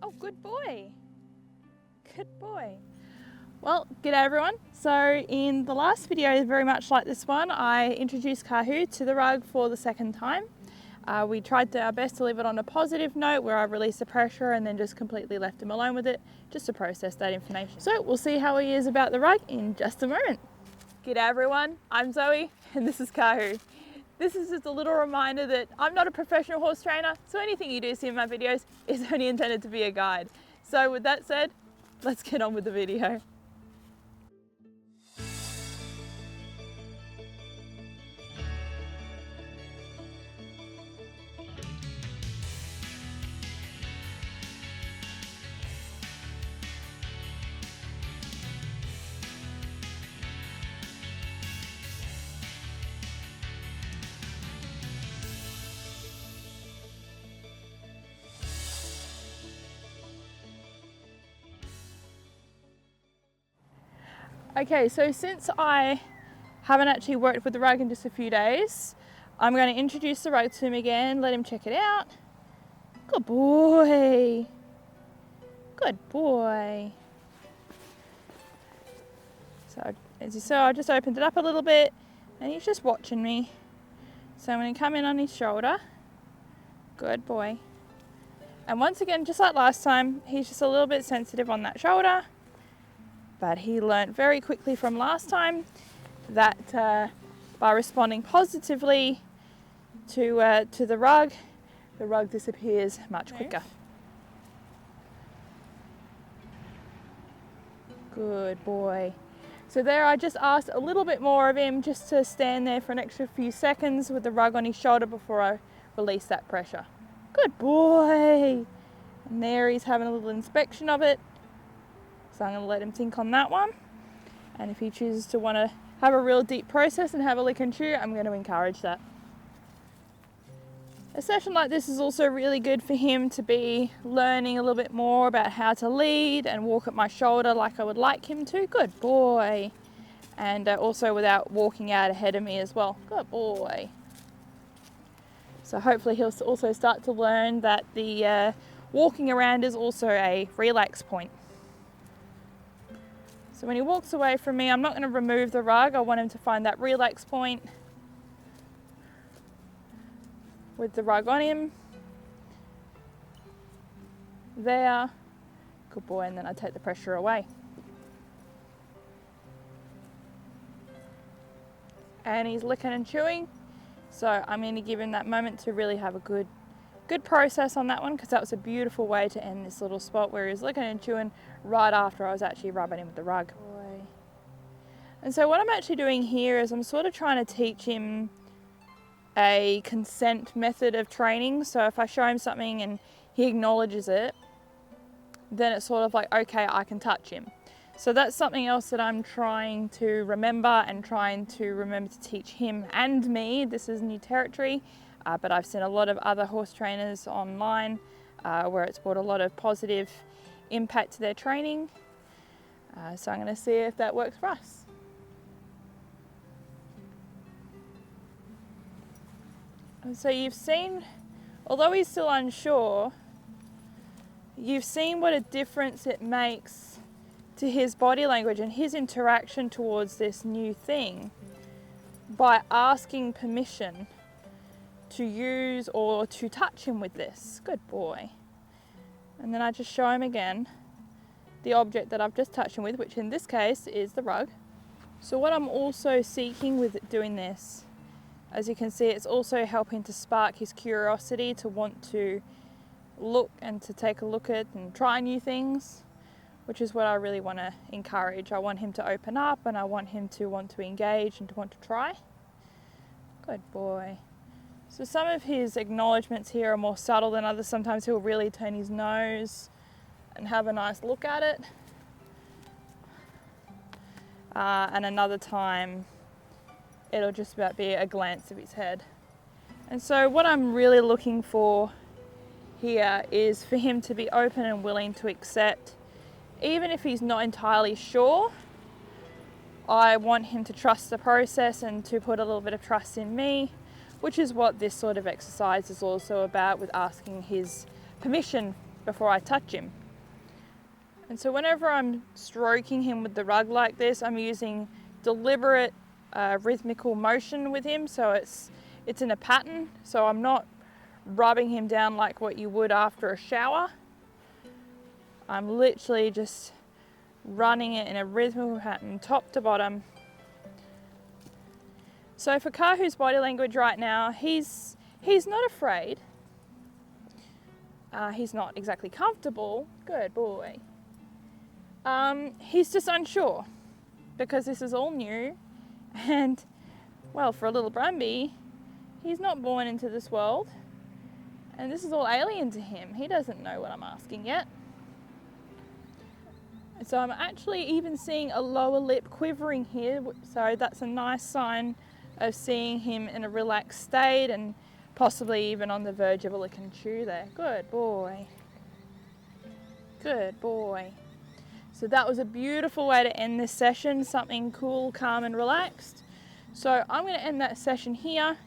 Oh, good boy. Good boy. Well, g'day everyone. So in the last video, very much like this one, I introduced Kahu to the rug for the second time. We tried our best to leave it on a positive note where I released the pressure and then just completely left him alone with it, just to process that information. So we'll see how he is about the rug in just a moment. G'day everyone, I'm Zoe and this is Kahu. This is just a little reminder that I'm not a professional horse trainer, so anything you do see in my videos is only intended to be a guide. So with that said, let's get on with the video. Okay, so since I haven't actually worked with the rug in just a few days, I'm going to introduce the rug to him again, let him check it out. Good boy. Good boy. So as you saw, I just opened it up a little bit and he's just watching me. So I'm going to come in on his shoulder. Good boy. And once again, just like last time, he's just a little bit sensitive on that shoulder. But he learnt very quickly from last time that by responding positively to the rug disappears much quicker. Good boy. So there I just asked a little bit more of him just to stand there for an extra few seconds with the rug on his shoulder before I release that pressure. Good boy. And there he's having a little inspection of it. So I'm going to let him think on that one. And if he chooses to want to have a real deep process and have a lick and chew, I'm going to encourage that. A session like this is also really good for him to be learning a little bit more about how to lead and walk at my shoulder like I would like him to. Good boy. And also without walking out ahead of me as well. Good boy. So hopefully he'll also start to learn that the walking around is also a relax point. So when he walks away from me, I'm not going to remove the rug. I want him to find that relax point with the rug on him. There. Good boy. And then I take the pressure away. And he's licking and chewing. So I'm going to give him that moment to really have a good process on that one, because that was a beautiful way to end this little spot where he was licking and chewing right after I was actually rubbing him with the rug. And so what I'm actually doing here is I'm sort of trying to teach him a consent method of training. So if I show him something and he acknowledges it, then it's sort of like, okay, I can touch him. So that's something else that I'm trying to remember to teach him and me. This is new territory. But I've seen a lot of other horse trainers online where it's brought a lot of positive impact to their training. So I'm going to see if that works for us. And so you've seen, although he's still unsure, you've seen what a difference it makes to his body language and his interaction towards this new thing by asking permission to use or to touch him with this. Good boy. And then I just show him again the object that I've just touched him with, which in this case is the rug. So what I'm also seeking with doing this, as you can see, it's also helping to spark his curiosity to want to look and to take a look at and try new things, which is what I really want to encourage. I want him to open up and I want him to want to engage and to want to try. Good boy. So some of his acknowledgements here are more subtle than others. Sometimes he'll really turn his nose and have a nice look at it. And another time, it'll just about be a glance of his head. And so what I'm really looking for here is for him to be open and willing to accept, even if he's not entirely sure. I want him to trust the process and to put a little bit of trust in me, which is what this sort of exercise is also about, with asking his permission before I touch him. And so whenever I'm stroking him with the rug like this, I'm using deliberate rhythmical motion with him, so it's in a pattern, so I'm not rubbing him down like what you would after a shower. I'm literally just running it in a rhythmical pattern, top to bottom. So for Kahu's body language right now, he's not afraid. He's not exactly comfortable. Good boy. He's just unsure because this is all new, and well, for a little Brumby, he's not born into this world, and this is all alien to him. He doesn't know what I'm asking yet. So I'm actually even seeing a lower lip quivering here, so that's a nice sign of seeing him in a relaxed state and possibly even on the verge of a lick and chew there. Good boy. Good boy. So that was a beautiful way to end this session, something cool, calm and relaxed. So I'm going to end that session here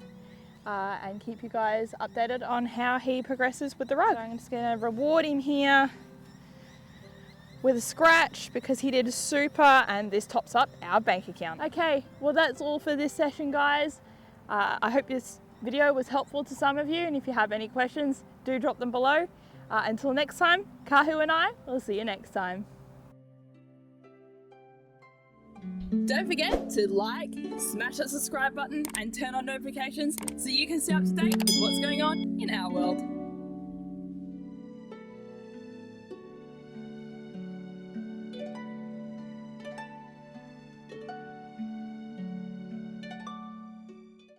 and keep you guys updated on how he progresses with the rug. So I'm just going to reward him here with a scratch because he did super, and this tops up our bank account. Okay, well that's all for this session, guys. I hope this video was helpful to some of you, and if you have any questions, do drop them below. Until next time, Kahu and I will see you next time. Don't forget to like, smash that subscribe button and turn on notifications so you can stay up to date with what's going on in our world.